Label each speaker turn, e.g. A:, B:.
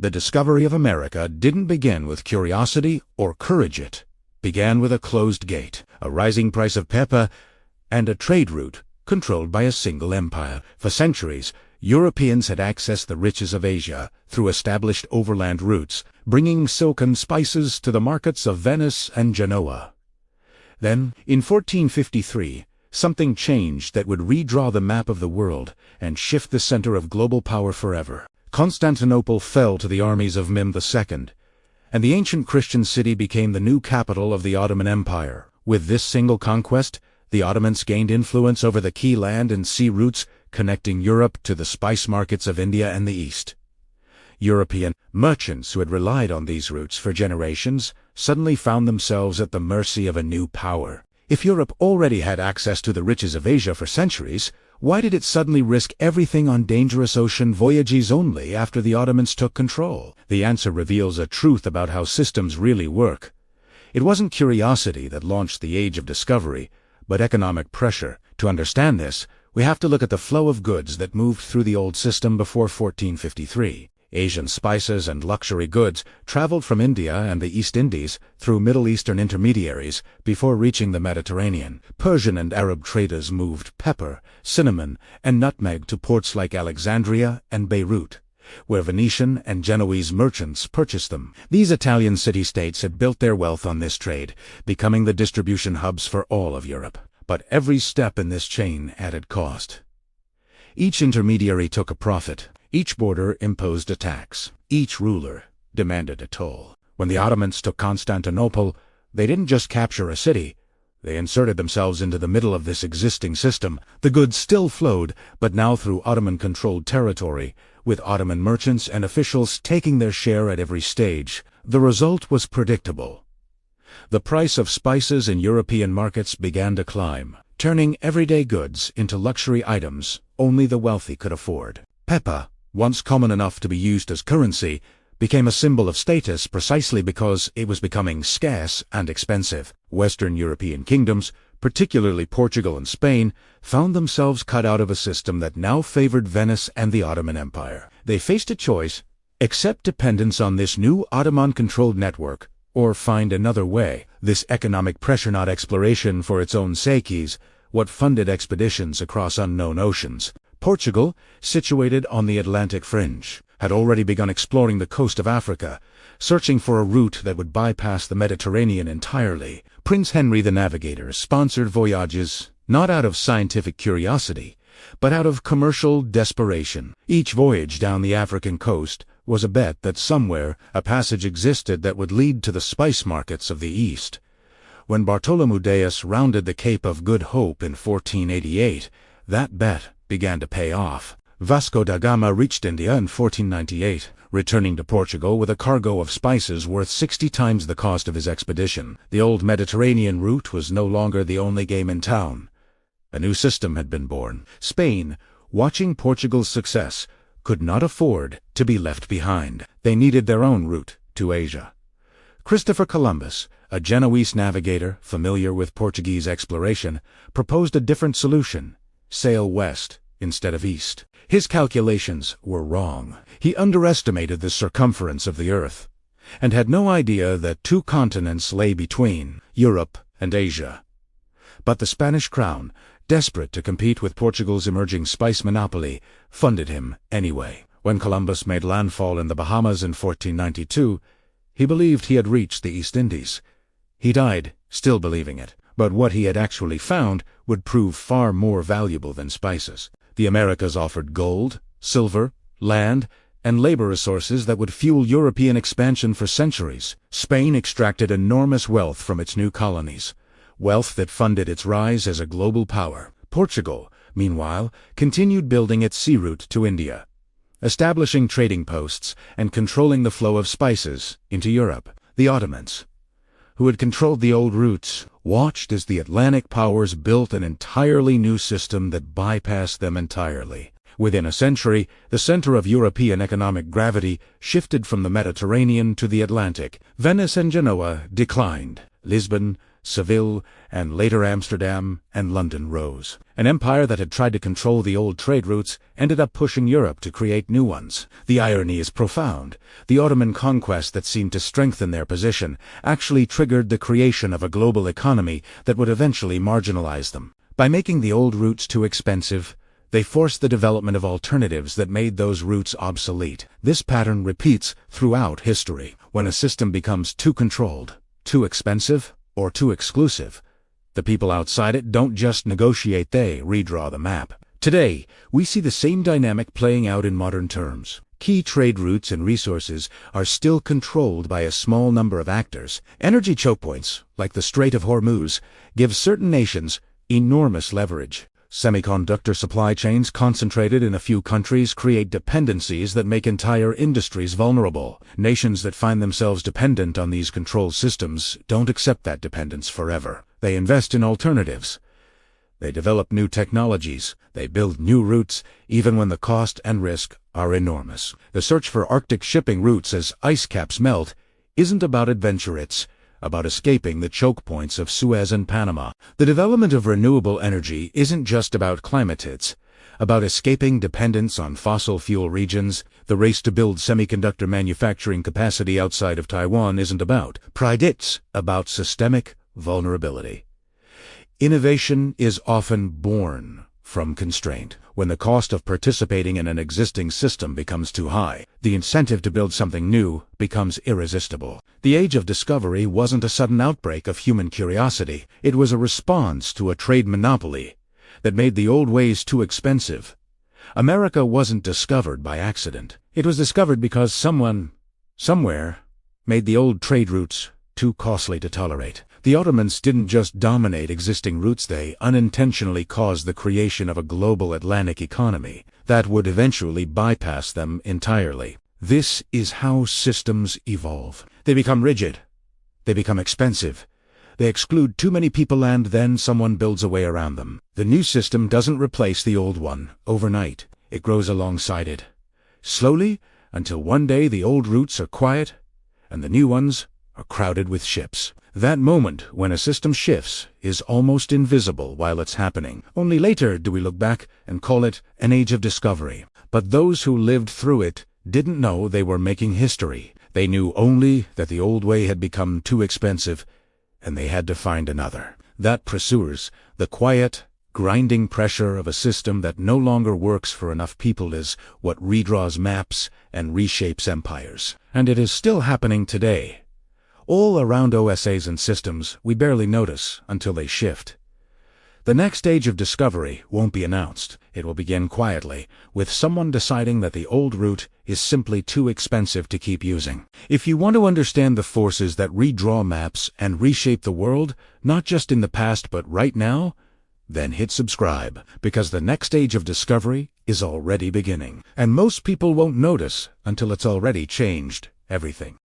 A: The discovery of America didn't begin with curiosity or courage. It began with a closed gate, a rising price of pepper, and a trade route controlled by a single empire. For centuries, Europeans had accessed the riches of Asia through established overland routes, bringing silk and spices to the markets of Venice and Genoa. Then, in 1453, something changed that would redraw the map of the world and shift the center of global power forever. Constantinople fell to the armies of Mim II, and the ancient Christian city became the new capital of the Ottoman Empire. With this single conquest, the Ottomans gained influence over the key land and sea routes connecting Europe to the spice markets of India and the East. European merchants who had relied on these routes for generations suddenly found themselves at the mercy of a new power. If Europe already had access to the riches of Asia for centuries, why did it suddenly risk everything on dangerous ocean voyages only after the Ottomans took control? The answer reveals a truth about how systems really work. It wasn't curiosity that launched the age of discovery, but economic pressure. To understand this, we have to look at the flow of goods that moved through the old system before 1453. Asian spices and luxury goods traveled from India and the East Indies through Middle Eastern intermediaries before reaching the Mediterranean. Persian and Arab traders moved pepper, cinnamon, and nutmeg to ports like Alexandria and Beirut, where Venetian and Genoese merchants purchased them. These Italian city-states had built their wealth on this trade, becoming the distribution hubs for all of Europe. But every step in this chain added cost. Each intermediary took a profit. Each border imposed a tax. Each ruler demanded a toll. When the Ottomans took Constantinople, they didn't just capture a city. They inserted themselves into the middle of this existing system. The goods still flowed, but now through Ottoman-controlled territory, with Ottoman merchants and officials taking their share at every stage. The result was predictable. The price of spices in European markets began to climb, turning everyday goods into luxury items only the wealthy could afford. Pepper, once common enough to be used as currency, became a symbol of status precisely because it was becoming scarce and expensive. Western European kingdoms, particularly Portugal and Spain, found themselves cut out of a system that now favored Venice and the Ottoman Empire. They faced a choice: accept dependence on this new Ottoman-controlled network, or find another way. This economic pressure, not exploration for its own sake, is what funded expeditions across unknown oceans. Portugal, situated on the Atlantic fringe, had already begun exploring the coast of Africa, searching for a route that would bypass the Mediterranean entirely. Prince Henry the Navigator sponsored voyages not out of scientific curiosity, but out of commercial desperation. Each voyage down the African coast was a bet that somewhere a passage existed that would lead to the spice markets of the East. When Bartholomew Dias rounded the Cape of Good Hope in 1488, that bet began to pay off. Vasco da Gama reached India in 1498, returning to Portugal with a cargo of spices worth 60 times the cost of his expedition. The old Mediterranean route was no longer the only game in town. A new system had been born. Spain, watching Portugal's success, could not afford to be left behind. They needed their own route to Asia. Christopher Columbus, a Genoese navigator familiar with Portuguese exploration, proposed a different solution: sail west instead of east. His calculations were wrong. He underestimated the circumference of the Earth, and had no idea that two continents lay between, Europe and Asia. But the Spanish crown, desperate to compete with Portugal's emerging spice monopoly, funded him anyway. When Columbus made landfall in the Bahamas in 1492, he believed he had reached the East Indies. He died still believing it, but what he had actually found would prove far more valuable than spices. The Americas offered gold, silver, land, and labor resources that would fuel European expansion for centuries. Spain extracted enormous wealth from its new colonies, wealth that funded its rise as a global power. Portugal, meanwhile, continued building its sea route to India, establishing trading posts and controlling the flow of spices into Europe. The Ottomans, who had controlled the old routes, watched as the Atlantic powers built an entirely new system that bypassed them entirely. Within a century, the center of European economic gravity shifted from the Mediterranean to the Atlantic. Venice and Genoa declined. Lisbon, Seville, and later Amsterdam and London rose. An empire that had tried to control the old trade routes ended up pushing Europe to create new ones. The irony is profound. The Ottoman conquest that seemed to strengthen their position actually triggered the creation of a global economy that would eventually marginalize them. By making the old routes too expensive, they forced the development of alternatives that made those routes obsolete. This pattern repeats throughout history. When a system becomes too controlled, too expensive, or too exclusive, the people outside it don't just negotiate, they redraw the map. Today, we see the same dynamic playing out in modern terms. Key trade routes and resources are still controlled by a small number of actors. Energy choke points, like the Strait of Hormuz, give certain nations enormous leverage. Semiconductor supply chains concentrated in a few countries create dependencies that make entire industries vulnerable. Nations that find themselves dependent on these control systems don't accept that dependence forever. They invest in alternatives. They develop new technologies. They build new routes, even when the cost and risk are enormous. The search for Arctic shipping routes as ice caps melt isn't about adventure, it's about escaping the choke points of Suez and Panama. The development of renewable energy isn't just about climate, it's about escaping dependence on fossil fuel regions. The race to build semiconductor manufacturing capacity outside of Taiwan isn't about pride, it's about systemic vulnerability. Innovation is often born from constraint. When the cost of participating in an existing system becomes too high, the incentive to build something new becomes irresistible. The age of discovery wasn't a sudden outbreak of human curiosity. It was a response to a trade monopoly that made the old ways too expensive. America wasn't discovered by accident. It was discovered because someone, somewhere, made the old trade routes too costly to tolerate. The Ottomans didn't just dominate existing routes, they unintentionally caused the creation of a global Atlantic economy that would eventually bypass them entirely. This is how systems evolve. They become rigid. They become expensive. They exclude too many people, and then someone builds a way around them. The new system doesn't replace the old one overnight. It grows alongside it, slowly, until one day the old routes are quiet and the new ones are crowded with ships. That moment when a system shifts is almost invisible while it's happening. Only later do we look back and call it an age of discovery. But those who lived through it didn't know they were making history. They knew only that the old way had become too expensive and they had to find another. That pursuers, the quiet, grinding pressure of a system that no longer works for enough people, is what redraws maps and reshapes empires. And it is still happening today. All around OSAs and systems we barely notice until they shift. The next age of discovery won't be announced. It will begin quietly, with someone deciding that the old route is simply too expensive to keep using. If you want to understand the forces that redraw maps and reshape the world, not just in the past but right now, then hit subscribe, because the next age of discovery is already beginning. And most people won't notice until it's already changed everything.